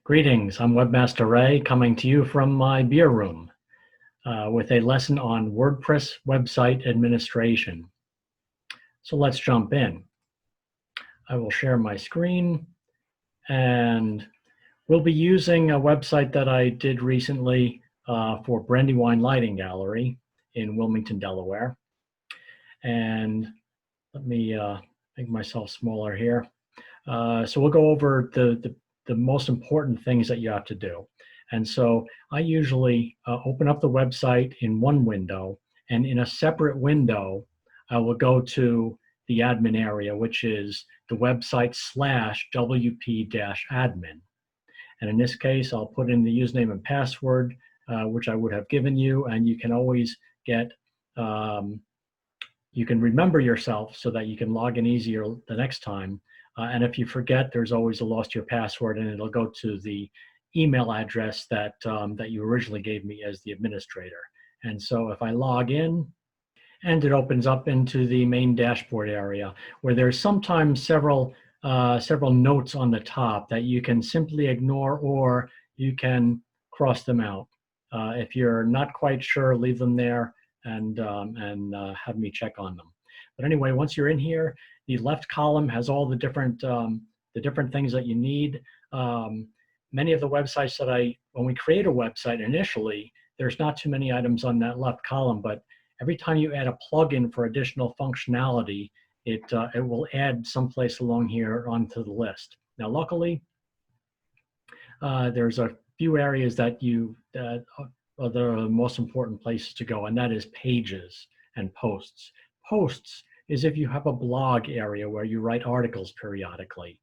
Greetings, I'm Webmaster Ray coming to you from my beer room with a lesson on WordPress website administration. So let's jump in. I will share my screen and we'll be using a website that I did recently for Brandywine Lighting Gallery in Wilmington, Delaware. And let me make myself smaller here. So we'll go over the most important things that you have to do. And so I usually open up the website in one window, and in a separate window, I will go to the admin area, which is the website /wp-admin. And in this case, I'll put in the username and password, which I would have given you, and you can always get, you can remember yourself so that you can log in easier the next time. And if you forget, there's always a lost your password, and it'll go to the email address that, that you originally gave me as the administrator. And so if I log in, and it opens up into the main dashboard area, where there's sometimes several notes on the top that you can simply ignore, or you can cross them out. If you're not quite sure, leave them there and have me check on them. But anyway, once you're in here, the left column has all the different things that you need. Many of the websites that when we create a website initially, there's not too many items on that left column, but every time you add a plugin for additional functionality, it will add someplace along here onto the list. Now, luckily, there's a few areas that are the most important places to go, and that is pages and posts. Posts is if you have a blog area where you write articles periodically.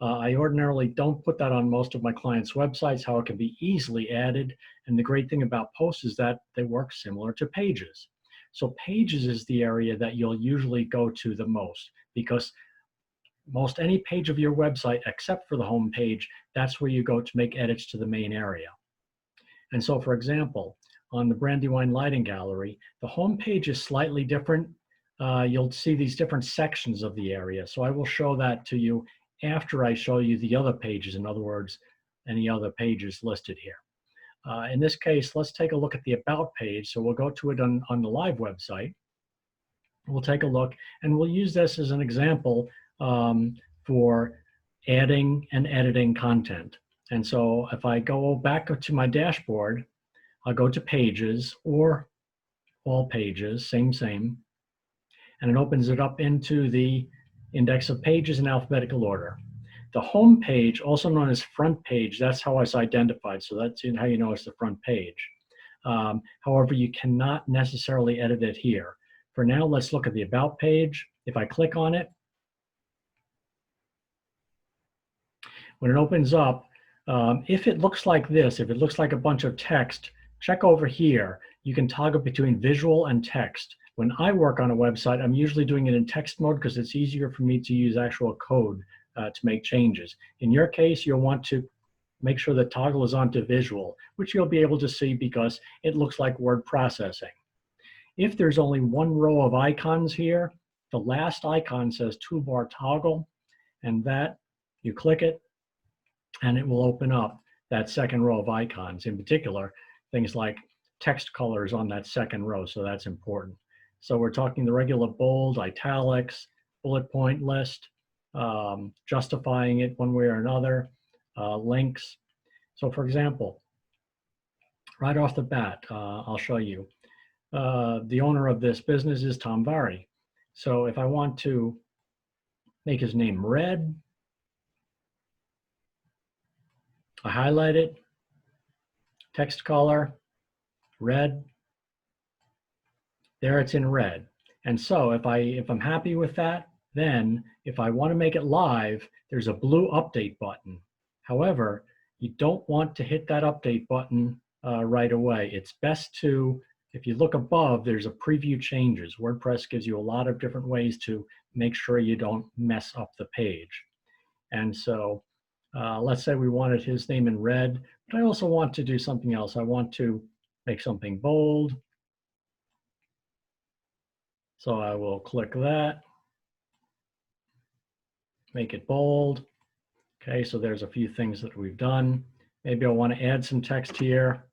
I ordinarily don't put that on most of my clients' websites, how it can be easily added. And the great thing about posts is that they work similar to pages. So pages is the area that you'll usually go to the most, because most any page of your website, except for the home page, that's where you go to make edits to the main area. And so, for example, on the Brandywine Lighting Gallery, the home page is slightly different. You'll see these different sections of the area. So I will show that to you after I show you the other pages. In other words, any other pages listed here. In this case, let's take a look at the About page. So we'll go to it on the live website. We'll take a look, and we'll use this as an example for adding and editing content. And so if I go back to my dashboard, I'll go to Pages or All Pages, same, and it opens it up into the index of pages in alphabetical order. The home page, also known as front page, that's how it's identified. So that's how you know it's the front page. However, you cannot necessarily edit it here. For now, let's look at the About page. If I click on it, when it opens up, if it looks like this, if it looks like a bunch of text, check over here. You can toggle between visual and text. When I work on a website, I'm usually doing it in text mode because it's easier for me to use actual code to make changes. In your case, you'll want to make sure the toggle is onto visual, which you'll be able to see because it looks like word processing. If there's only one row of icons here, the last icon says Toolbar Toggle, and that, you click it, and it will open up that second row of icons. In particular, things like text colors on that second row, so that's important. So we're talking the regular bold, italics, bullet point list, justifying it one way or another, links. So for example, right off the bat, I'll show you. The owner of this business is Tom Barry. So if I want to make his name red, I highlight it, text color, red, there it's in red. And so if I'm happy with that, then if I want to make it live, there's a blue update button. However, you don't want to hit that update button right away. It's best to, if you look above, there's a preview changes. WordPress gives you a lot of different ways to make sure you don't mess up the page. And so let's say we wanted his name in red, but I also want to do something else. I want to make something bold. So I will click that, make it bold. Okay, so there's a few things that we've done. Maybe I want to add some text here.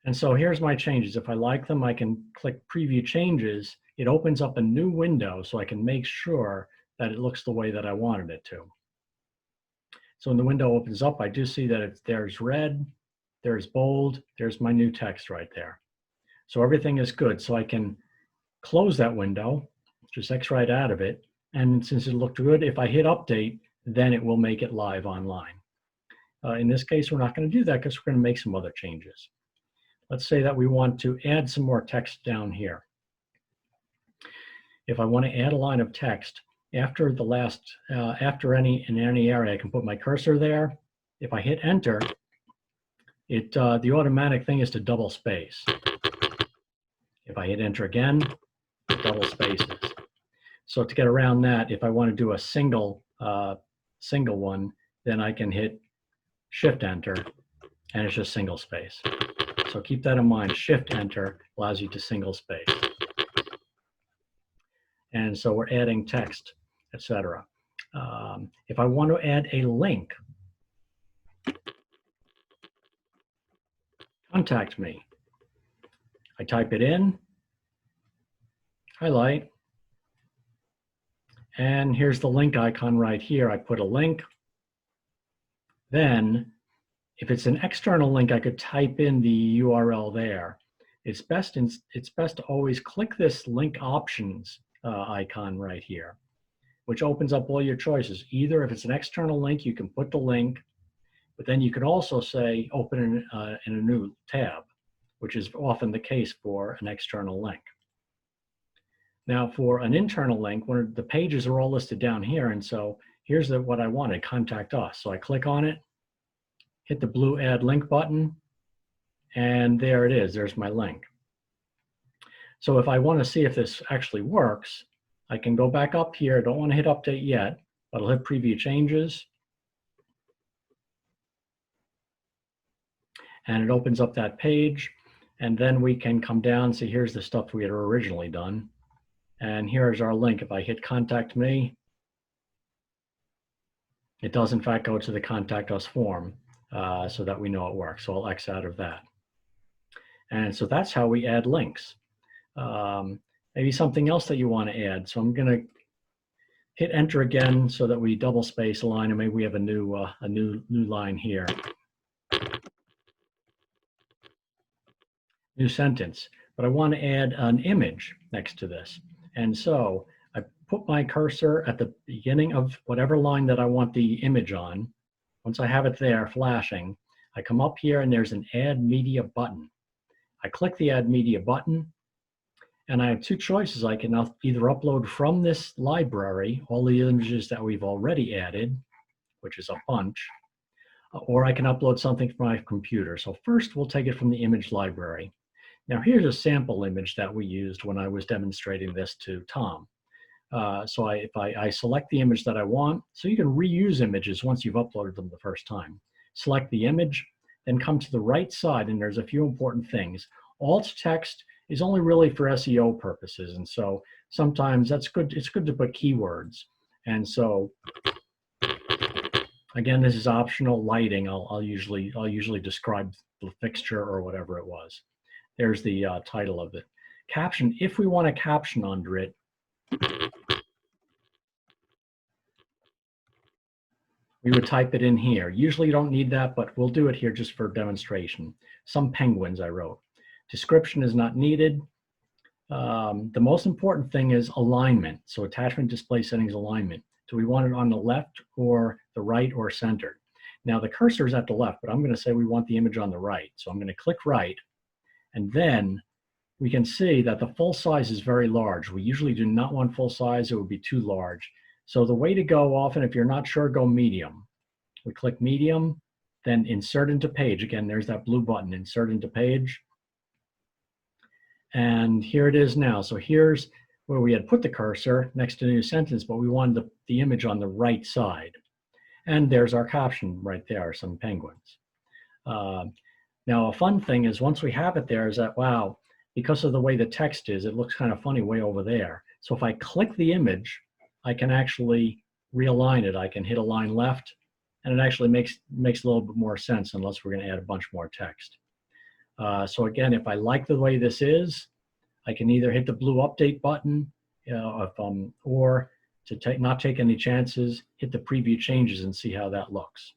And so here's my changes. If I like them, I can click Preview Changes. It opens up a new window so I can make sure that it looks the way that I wanted it to. So when the window opens up, I do see that there's red, there's bold, there's my new text right there. So everything is good. So I can close that window, just X right out of it. And since it looked good, if I hit Update, then it will make it live online. In this case, we're not going to do that because we're going to make some other changes. Let's say that we want to add some more text down here. If I want to add a line of text, after the last, in any area, I can put my cursor there. If I hit Enter, the automatic thing is to double space. If I hit Enter again, double spaces. So to get around that, if I want to do a single one, then I can hit Shift Enter, and it's just single space. So keep that in mind. Shift Enter allows you to single space. And so we're adding text, etc. If I want to add a link, contact me. I type it in, highlight, and here's the link icon right here. I put a link. Then, if it's an external link, I could type in the URL there. It's best to always click this link options icon right here, which opens up all your choices. Either if it's an external link, you can put the link, but then you can also say open in a new tab, which is often the case for an external link. Now for an internal link, the pages are all listed down here, and so here's what I wanted, contact us. So I click on it, hit the blue add link button, and there it is, there's my link. So if I want to see if this actually works, I can go back up here. I don't want to hit update yet, but I'll hit preview changes. And it opens up that page. And then we can come down, see here's the stuff we had originally done. And here's our link. If I hit contact me, it does in fact go to the contact us form so that we know it works. So I'll X out of that. And so that's how we add links. Maybe something else that you want to add. So I'm going to hit enter again so that we double space a line, and maybe we have a new line here. New sentence, but I want to add an image next to this. And so I put my cursor at the beginning of whatever line that I want the image on. Once I have it there flashing, I come up here and there's an add media button. I click the add media button, and I have two choices. I can either upload from this library all the images that we've already added, which is a bunch, or I can upload something from my computer. So first we'll take it from the image library. Now here's a sample image that we used when I was demonstrating this to Tom. So if I select the image that I want, so you can reuse images once you've uploaded them the first time. Select the image, then come to the right side, and there's a few important things. Alt text is only really for SEO purposes, and so sometimes that's good. It's good to put keywords. And so again, this is optional. Lighting, I'll usually describe the fixture or whatever it was. There's the title of it. Caption, if we want a caption under it, we would type it in here. Usually you don't need that, but we'll do it here just for demonstration. Some penguins I wrote. Description is not needed. The most important thing is alignment. So attachment display settings alignment. Do we want it on the left or the right or centered? Now the cursor is at the left, but I'm going to say we want the image on the right. So I'm going to click right, and then we can see that the full size is very large. We usually do not want full size. It would be too large. So the way to go often, if you're not sure, go medium. We click medium, then insert into page. Again, there's that blue button, insert into page. And here it is now. So here's where we had put the cursor next to the new sentence, but we wanted the image on the right side. And there's our caption right there, some penguins. Now, a fun thing is once we have it there is that, wow, because of the way the text is, it looks kind of funny way over there. So if I click the image, I can actually realign it. I can hit align left, and it actually makes a little bit more sense unless we're going to add a bunch more text. So again, if I like the way this is, I can either hit the blue update button, or to not take any chances, hit the preview changes and see how that looks.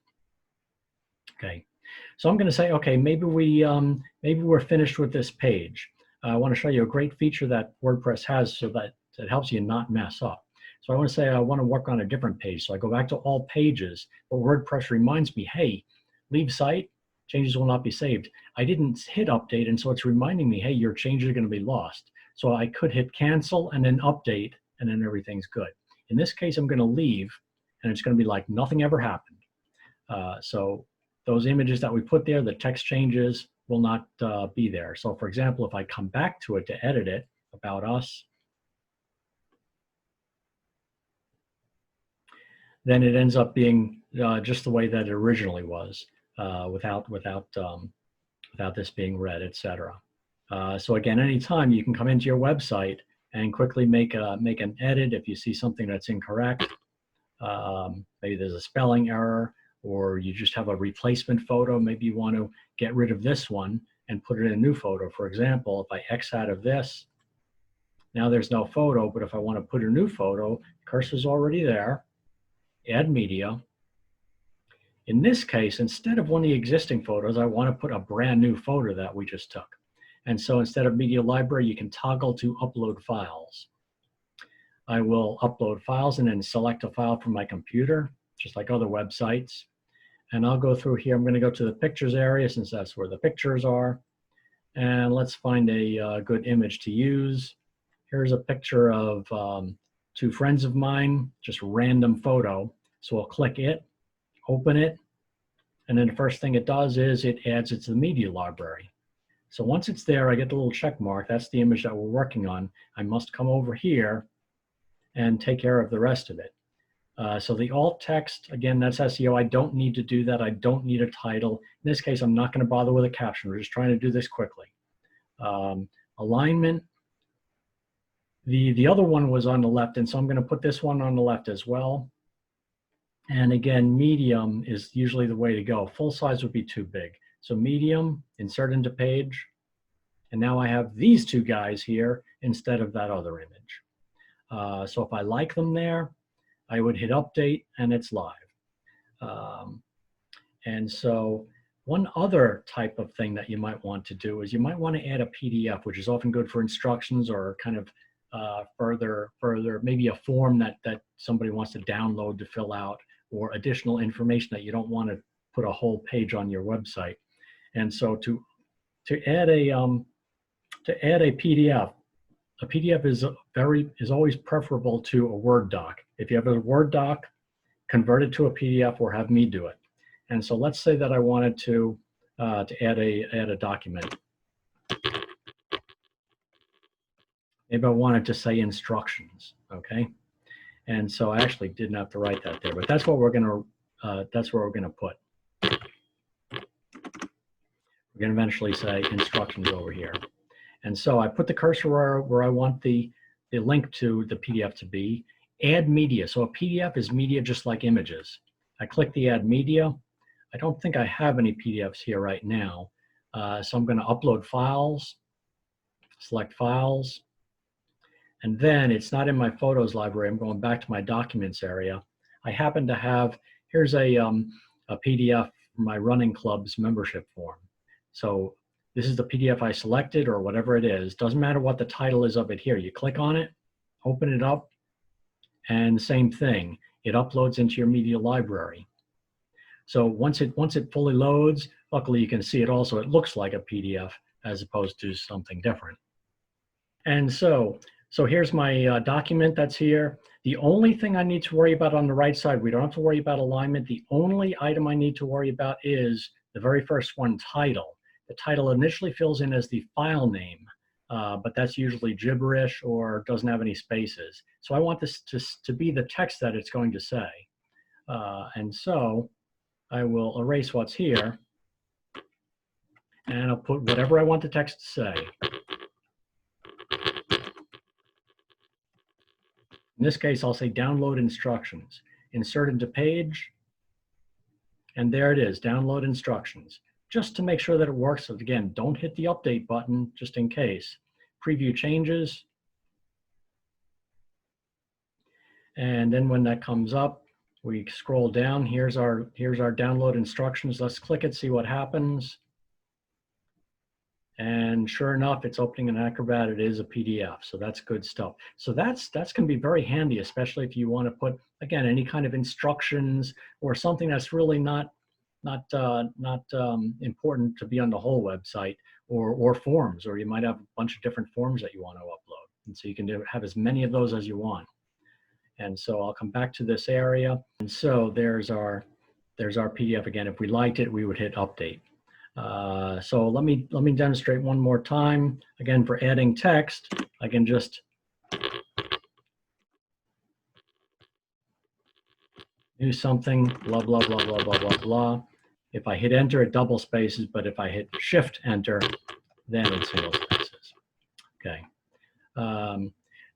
Okay, so I'm going to say, okay, maybe we're finished with this page. I want to show you a great feature that WordPress has so that it helps you not mess up. So I want to say I want to work on a different page. So I go back to all pages, but WordPress reminds me, hey, leave site, changes will not be saved. I didn't hit update, and so it's reminding me, hey, your changes are going to be lost. So I could hit cancel and then update, and then everything's good. In this case, I'm going to leave, and it's going to be like nothing ever happened. So those images that we put there, the text changes will not be there. So for example, if I come back to it to edit it, about us, then it ends up being just the way that it originally was, without this being red, etc. So again, anytime you can come into your website and quickly make an edit if you see something that's incorrect. Maybe there's a spelling error, or you just have a replacement photo. Maybe you want to get rid of this one and put it in a new photo. For example, if I X out of this, now there's no photo, but if I want to put a new photo, cursor's already there, add media. In this case, instead of one of the existing photos, I want to put a brand new photo that we just took. And so instead of media library, you can toggle to upload files. I will upload files and then select a file from my computer, just like other websites. And I'll go through here. I'm going to go to the pictures area since that's where the pictures are. And let's find a good image to use. Here's a picture of two friends of mine, just a random photo. So I'll click it, open it, and then the first thing it does is it adds it to the media library. So once it's there, I get the little check mark. That's the image that we're working on. I must come over here and take care of the rest of it. So the alt text, again, that's SEO. I don't need to do that. I don't need a title. In this case, I'm not going to bother with a caption. We're just trying to do this quickly. Alignment, the other one was on the left, and so I'm going to put this one on the left as well. And again, medium is usually the way to go. Full size would be too big. So medium, insert into page, and now I have these two guys here instead of that other image. So if I like them there, I would hit update and it's live. And so one other type of thing that you might want to do is you might want to add a PDF, which is often good for instructions or kind of further, maybe a form that somebody wants to download to fill out, or additional information that you don't want to put a whole page on your website. And so to add a PDF, a PDF is always preferable to a Word doc. If you have a Word doc, convert it to a PDF or have me do it. And so let's say that I wanted to add a document. Maybe I wanted to say instructions, okay? And so I actually didn't have to write that there, but that's what we're gonna put. We're gonna eventually say instructions over here. And so I put the cursor where I want the link to the PDF to be. Add media. So a PDF is media just like images. I click the add media. I don't think I have any PDFs here right now. So I'm going to upload files, select files. And then it's not in my photos library. I'm going back to my documents area. I happen to have, here's a PDF from my running club's membership form. So this is the PDF I selected or whatever it is. Doesn't matter what the title is of it here. You click on it, open it up, and same thing. It uploads into your media library. So once it fully loads, luckily you can see it also. It looks like a PDF as opposed to something different. And so here's my document that's here. The only thing I need to worry about on the right side, we don't have to worry about alignment. The only item I need to worry about is the very first one, title. The title initially fills in as the file name, but that's usually gibberish or doesn't have any spaces. So I want this to be the text that it's going to say. And so I will erase what's here, and I'll put whatever I want the text to say. In this case, I'll say download instructions. Insert into page. And there it is, download instructions. Just to make sure that it works, so again, don't hit the update button just in case. Preview changes. And then when that comes up, we scroll down. Here's our download instructions. Let's click it, see what happens. And sure enough, it's opening an Acrobat. It is a PDF, so that's good stuff. So that's going to be very handy, especially if you want to put, again, any kind of instructions or something that's really not important to be on the whole website, or forms, or you might have a bunch of different forms that you want to upload. And so you can have as many of those as you want. And so I'll come back to this area. And so there's our PDF again. If we liked it, we would hit update. So let me demonstrate one more time. Again, for adding text, I can just do something, blah, blah, blah, blah, blah, blah, blah. If I hit enter, it double spaces, but if I hit shift enter, then it single spaces. Okay.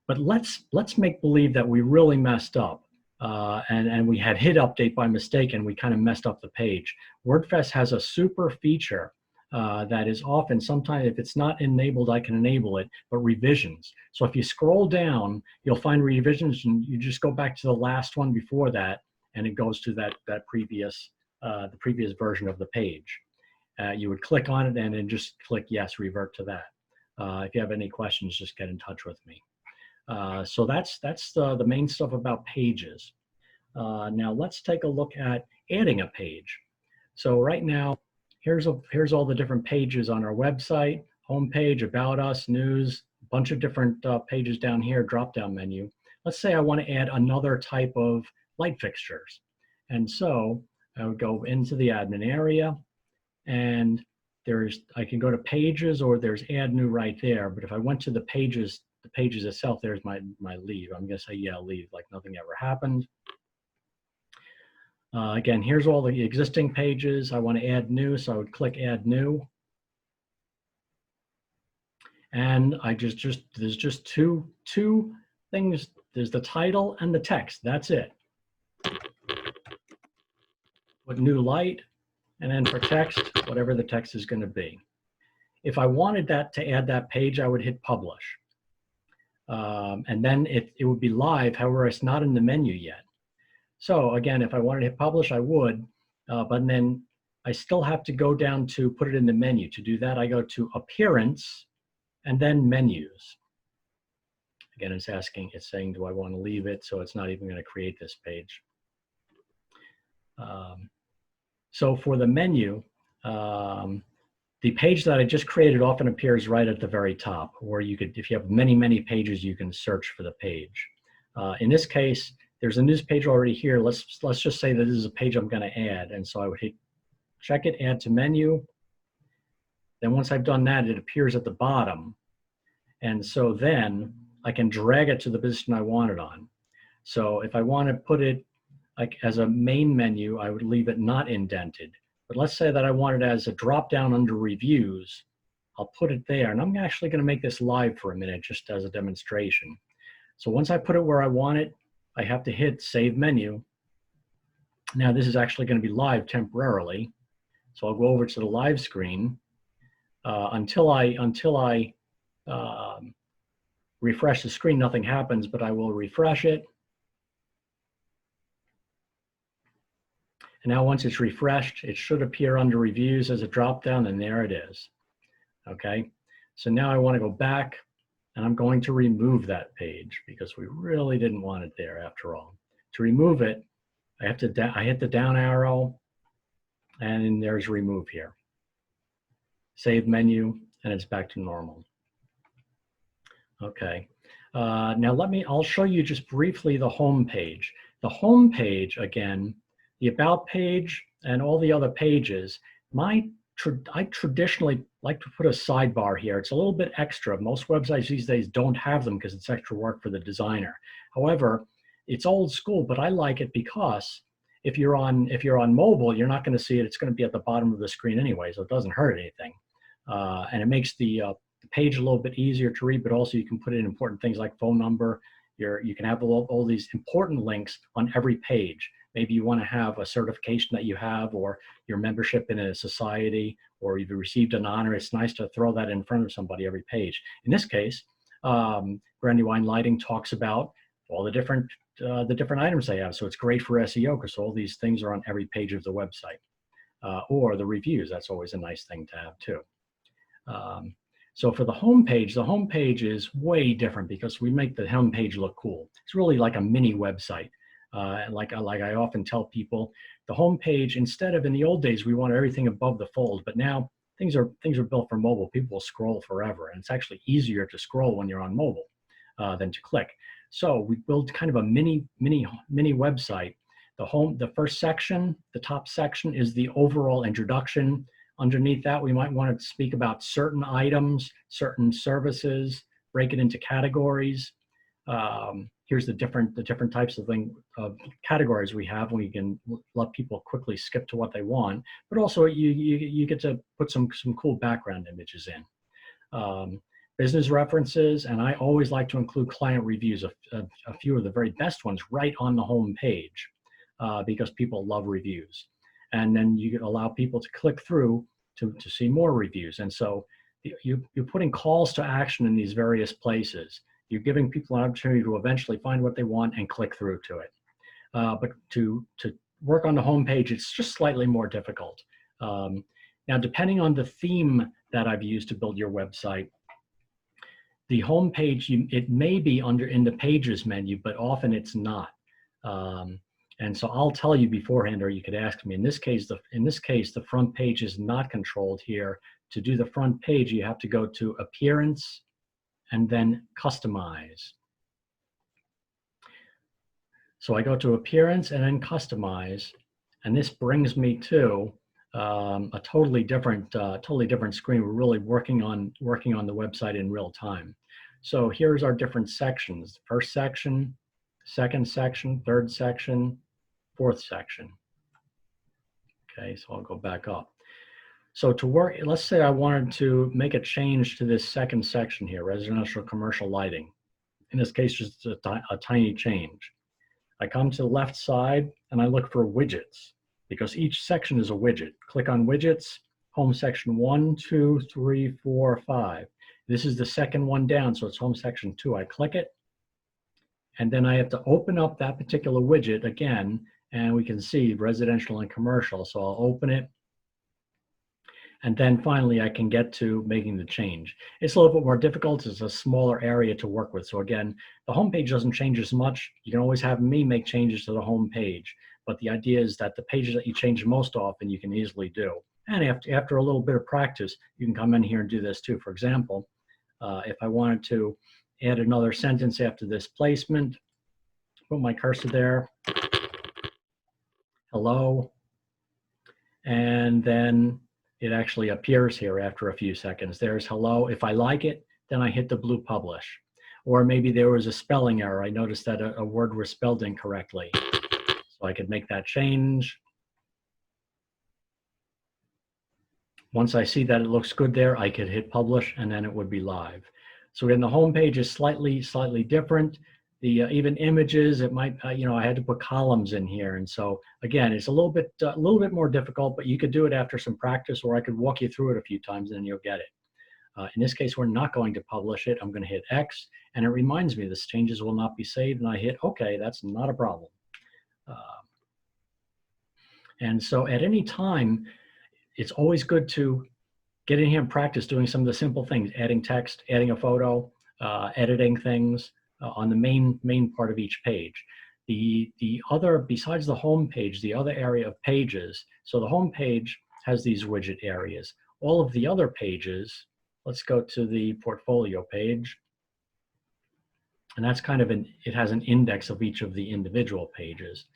But let's make believe that we really messed up, and we had hit update by mistake and we kind of messed up the page. WordPress has a super feature that is often, sometimes if it's not enabled, I can enable it, but revisions. So if you scroll down, you'll find revisions, and you just go back to the last one before that, and it goes to the previous version of the page. You would click on it and then just click yes, revert to that. If you have any questions, just get in touch with me. So that's the main stuff about pages. Now let's take a look at adding a page. So right now, here's all the different pages on our website: home page, about us, news, a bunch of different pages down here, drop-down menu. Let's say I want to add another type of light fixtures. And so I would go into the admin area, and I can go to pages, or there's add new right there. But if I went to the pages itself, there's my leave. I'm going to say, yeah, leave, like nothing ever happened. Again, here's all the existing pages. I want to add new, so I would click add new. And there's just two things. There's the title and the text. That's it. Put new light, and then for text, whatever the text is going to be. If I wanted to add that page, I would hit publish. And then it would be live, however, it's not in the menu yet. So again, if I wanted to hit publish, I would, but then I still have to go down to put it in the menu. To do that, I go to appearance and then menus. Again, it's saying, do I want to leave it? So it's not even going to create this page. So for the menu, the page that I just created often appears right at the very top, or you could, if you have many pages, you can search for the page. In this case, there's a news page already here. Let's just say that this is a page I'm going to add, and so I would hit check it, add to menu. Then once I've done that, it appears at the bottom, and so then I can drag it to the position I want it on. So if I want to put it like as a main menu, I would leave it not indented. But let's say that I want it as a drop down under reviews. I'll put it there, and I'm actually going to make this live for a minute just as a demonstration. So once I put it where I want it, I have to hit save menu. Now this is actually going to be live temporarily. So I'll go over to the live screen until I refresh the screen. Nothing happens, but I will refresh it. And now once it's refreshed, it should appear under reviews as a drop-down, and there it is. Okay, so now I want to go back, and I'm going to remove that page because we really didn't want it there after all. To remove it, I hit the down arrow, and there's remove here. Save menu, and it's back to normal. Okay, now I'll show you just briefly the home page. The home page, again, the about page and all the other pages, I traditionally like to put a sidebar here. It's a little bit extra. Most websites these days don't have them because it's extra work for the designer. However, it's old school, but I like it because if you're on mobile, you're not going to see it. It's going to be at the bottom of the screen anyway, so it doesn't hurt anything. And it makes the page a little bit easier to read, but also you can put in important things like phone number. You can have all these important links on every page. Maybe you want to have a certification that you have, or your membership in a society, or you've received an honor. It's nice to throw that in front of somebody every page. In this case, Brandywine Lighting talks about all the different items they have. So it's great for SEO because all these things are on every page of the website. Or the reviews, that's always a nice thing to have too. So for the homepage is way different because we make the homepage look cool. It's really like a mini website. Like I often tell people, the homepage, instead of in the old days, we want everything above the fold, but now things are built for mobile. People will scroll forever, and it's actually easier to scroll when you're on mobile than to click. So we build kind of a mini website. The first section, the top section, is the overall introduction. Underneath that, we might want to speak about certain items, certain services, break it into categories. Here's the different types of categories we have. We can let people quickly skip to what they want, but also you get to put some cool background images in. Business references, and I always like to include client reviews, a few of the very best ones right on the home page, because people love reviews. And then you allow people to click through to see more reviews. And so you're putting calls to action in these various places. You're giving people an opportunity to eventually find what they want and click through to it. But to work on the home page, it's just slightly more difficult. Now, depending on the theme that I've used to build your website, the home page, it may be in the pages menu, but often it's not. And so I'll tell you beforehand, or you could ask me. In this case, the front page is not controlled here. To do the front page, you have to go to Appearance and then Customize. So I go to Appearance and then Customize, and this brings me to a totally different screen. We're really working on the website in real time. So here's our different sections: first section, second section, third section, fourth section. Okay, so I'll go back up. So to work, let's say I wanted to make a change to this second section here, residential commercial lighting. In this case, just a tiny change. I come to the left side and I look for widgets, because each section is a widget. Click on widgets, home section 1, 2, 3, 4, 5. This is the second one down, so it's home section 2. I click it, and then I have to open up that particular widget again, and we can see residential and commercial. So I'll open it, and then finally I can get to making the change. It's a little bit more difficult. It's a smaller area to work with. So again, the home page doesn't change as much. You can always have me make changes to the home page, but the idea is that the pages that you change most often, you can easily do. And after a little bit of practice, you can come in here and do this too. For example, if I wanted to add another sentence after this placement, put my cursor there, hello, and then it actually appears here after a few seconds. There's hello. If I like it, then I hit the blue publish. Or maybe there was a spelling error. I noticed that a word was spelled incorrectly. So I could make that change. Once I see that it looks good there, I could hit publish, and then it would be live. So again, the home page is slightly different. The even images, it might, I had to put columns in here, and so again, it's a little bit more difficult, but you could do it after some practice, or I could walk you through it a few times, and then you'll get it. In this case, we're not going to publish it. I'm going to hit X, and it reminds me this changes will not be saved, and I hit OK. That's not a problem. And so at any time, it's always good to get in here and practice doing some of the simple things: adding text, adding a photo, editing things on the main part of each page. The other, besides the home page, the other area of pages. So the home page has these widget areas. All of the other pages, let's go to the portfolio page. And that's kind of it has an index of each of the individual pages.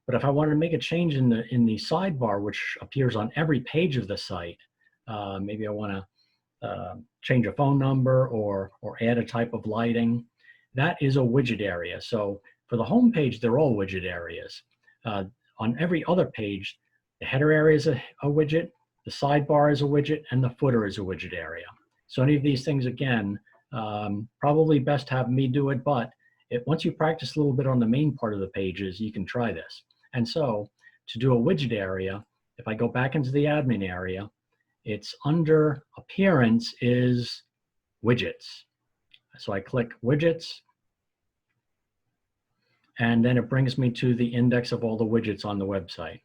But if I wanted to make a change in the sidebar, which appears on every page of the site, maybe I want to change a phone number or add a type of lighting, that is a widget area. So for the home page, they're all widget areas. On every other page, the header area is a widget, the sidebar is a widget, and the footer is a widget area. So any of these things, again, probably best have me do it, but Once you practice a little bit on the main part of the pages, you can try this. And so to do a widget area, if I go back into the admin area, it's under appearance is widgets. So I click widgets, and then it brings me to the index of all the widgets on the website.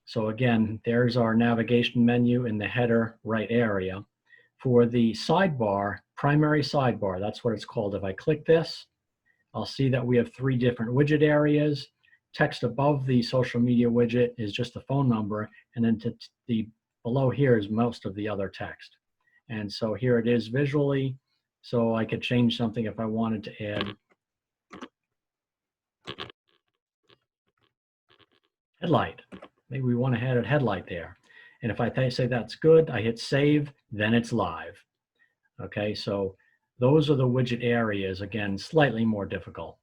So again, there's our navigation menu in the header right area. For the sidebar, primary sidebar, that's what it's called. If I click this, I'll see that we have 3 different widget areas. Text above the social media widget is just the phone number, and then below here is most of the other text. And so here it is visually, so I could change something if I wanted to add headlight. Maybe we want to add a headlight there. And if I say that's good, I hit save, then it's live. Okay, so those are the widget areas, again, slightly more difficult.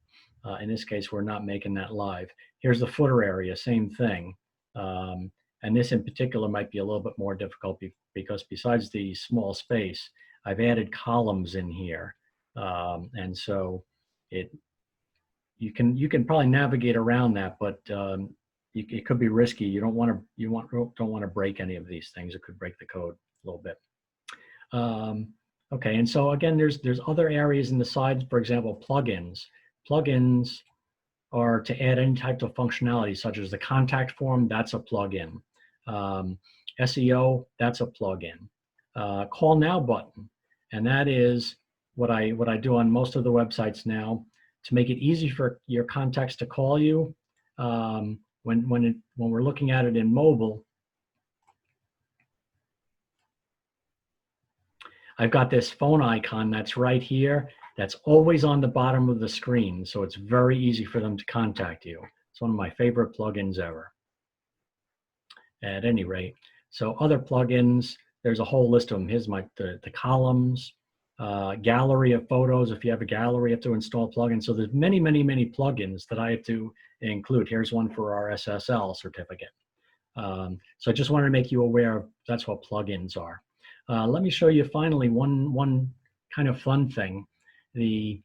In this case, we're not making that live. Here's the footer area, same thing. And this in particular might be a little bit more difficult because besides the small space, I've added columns in here. And so you can probably navigate around that, but it could be risky. You don't want to break any of these things. It could break the code a little bit. Okay, and so again, there's other areas in the sides. For example, plugins. Plugins are to add any type of functionality, such as the contact form. That's a plugin. SEO. That's a plugin. Call now button, and that is what I do on most of the websites now to make it easy for your contacts to call you. When we're looking at it in mobile, I've got this phone icon that's right here. That's always on the bottom of the screen, so it's very easy for them to contact you. It's one of my favorite plugins ever. At any rate, so other plugins, there's a whole list of them. Here's the columns, gallery of photos. If you have a gallery, you have to install plugins. So there's many plugins that I have to include. Here's one for our SSL certificate. So I just wanted to make you aware of that's what plugins are. Let me show you finally one kind of fun thing, the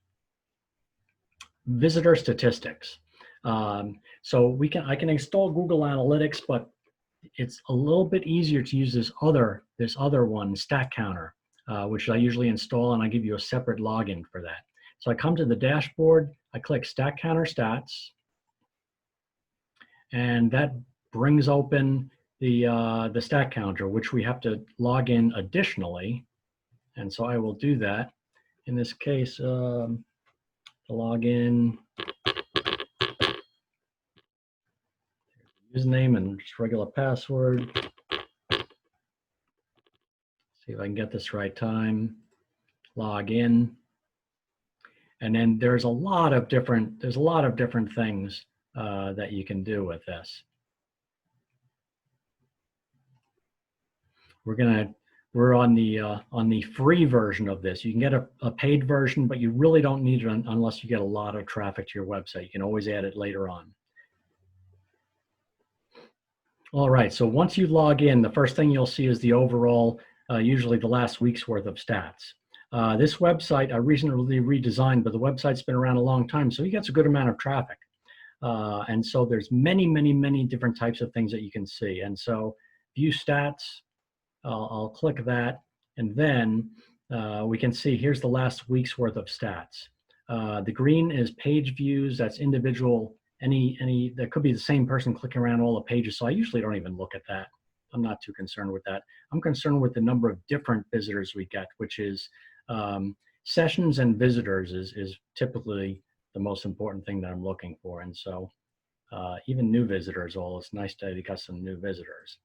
visitor statistics. So I can install Google Analytics, but it's a little bit easier to use this other one, Stat Counter, which I usually install, and I give you a separate login for that. So I come to the dashboard, I click Stat Counter Stats, and that brings open the stat counter, which we have to log in additionally. And so I will do that. In this case, to log in, username and just regular password. See if I can get this right time. Log in. And then there's a lot of different things that you can do with this. We're on the free version of this. You can get a paid version, but you really don't need it unless you get a lot of traffic to your website. You can always add it later on. All right, so once you log in, the first thing you'll see is the overall, usually the last week's worth of stats. This website I recently redesigned, but the website's been around a long time, so it gets a good amount of traffic. And so there's many different types of things that you can see. And so view stats, I'll click that, and then we can see here's the last week's worth of stats. The green is page views. That's individual. That could be the same person clicking around all the pages. So I usually don't even look at that. I'm not too concerned with that. I'm concerned with the number of different visitors we get, which is sessions and visitors is typically the most important thing that I'm looking for. And so even new visitors, it's nice to get some new visitors.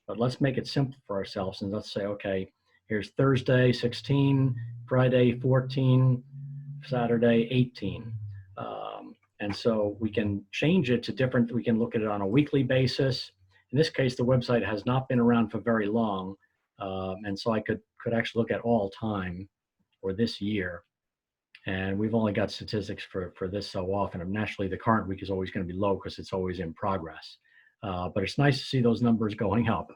But let's make it simple for ourselves, and let's say, okay, here's Thursday 16, Friday 14, Saturday 18. And so we can change it to different, we can look at it on a weekly basis. In this case, the website has not been around for very long. And so I could actually look at all time for this year. And we've only got statistics for this so often. And naturally, the current week is always going to be low because it's always in progress. But it's nice to see those numbers going up.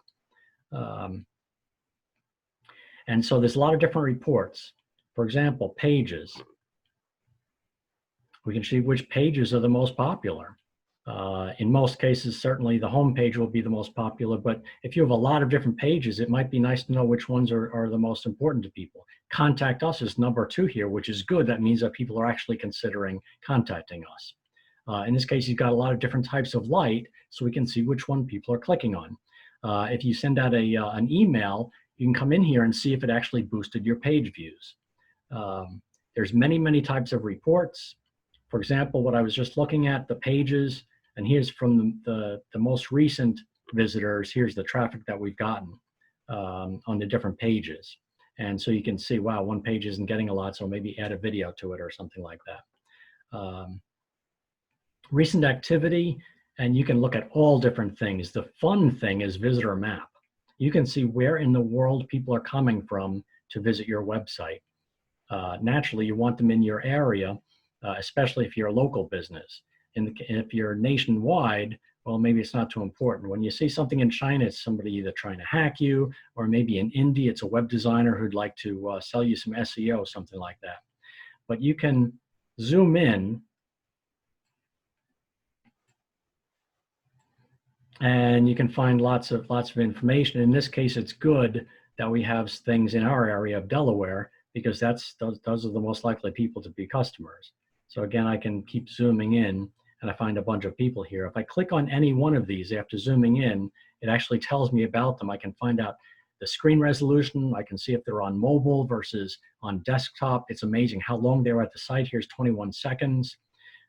And so there's a lot of different reports. For example, pages. We can see which pages are the most popular. In most cases, certainly the home page will be the most popular, but if you have a lot of different pages, it might be nice to know which ones are the most important to people. Contact us is number 2 here, which is good. That means that people are actually considering contacting us. In this case, you've got a lot of different types of light, so we can see which one people are clicking on. If you send out an email, you can come in here and see if it actually boosted your page views. There's many types of reports. For example, what I was just looking at, the pages, and here's from the most recent visitors, here's the traffic that we've gotten on the different pages. And so you can see, wow, one page isn't getting a lot, so maybe add a video to it or something like that. Recent activity, and you can look at all different things. The fun thing is visitor map. You can see where in the world people are coming from to visit your website. Naturally, you want them in your area, especially if you're a local business. If you're nationwide, well, maybe it's not too important. When you see something in China, it's somebody either trying to hack you, or maybe in India, it's a web designer who'd like to sell you some SEO, something like that. But you can zoom in and you can find lots of information. In this case, it's good that we have things in our area of Delaware, because those are the most likely people to be customers. So again, I can keep zooming in and I find a bunch of people here. If I click on any one of these after zooming in, it actually tells me about them. I can find out the screen resolution. I can see if they're on mobile versus on desktop. It's amazing how long they were at the site. Here's 21 seconds.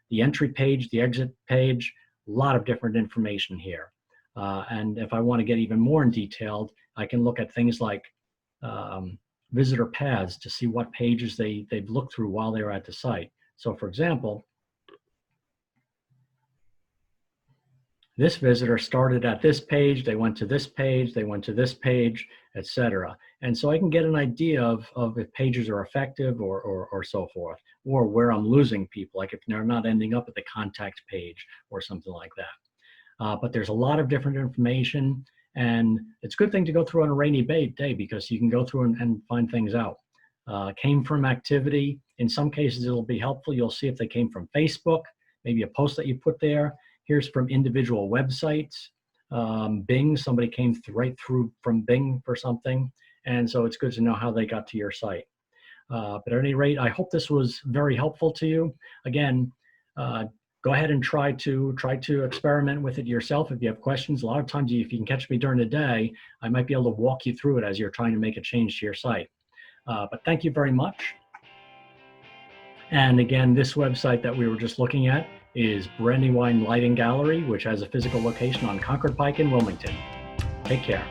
The entry page, the exit page, a lot of different information here. And if I want to get even more in detailed, I can look at things like visitor paths to see what pages they've looked through while they were at the site. So for example, this visitor started at this page, they went to this page, they went to this page, etc. And so I can get an idea of if pages are effective or so forth, or where I'm losing people, like if they're not ending up at the contact page or something like that. But there's a lot of different information, and it's a good thing to go through on a rainy day because you can go through and find things out. Came from activity. In some cases, it'll be helpful. You'll see if they came from Facebook, maybe a post that you put there. Here's from individual websites. Bing, somebody came right through from Bing for something. And so it's good to know how they got to your site. But at any rate, I hope this was very helpful to you. Again, go ahead and try to experiment with it yourself if you have questions. A lot of times, if you can catch me during the day, I might be able to walk you through it as you're trying to make a change to your site. But thank you very much. And again, this website that we were just looking at is Brandywine Lighting Gallery, which has a physical location on Concord Pike in Wilmington. Take care.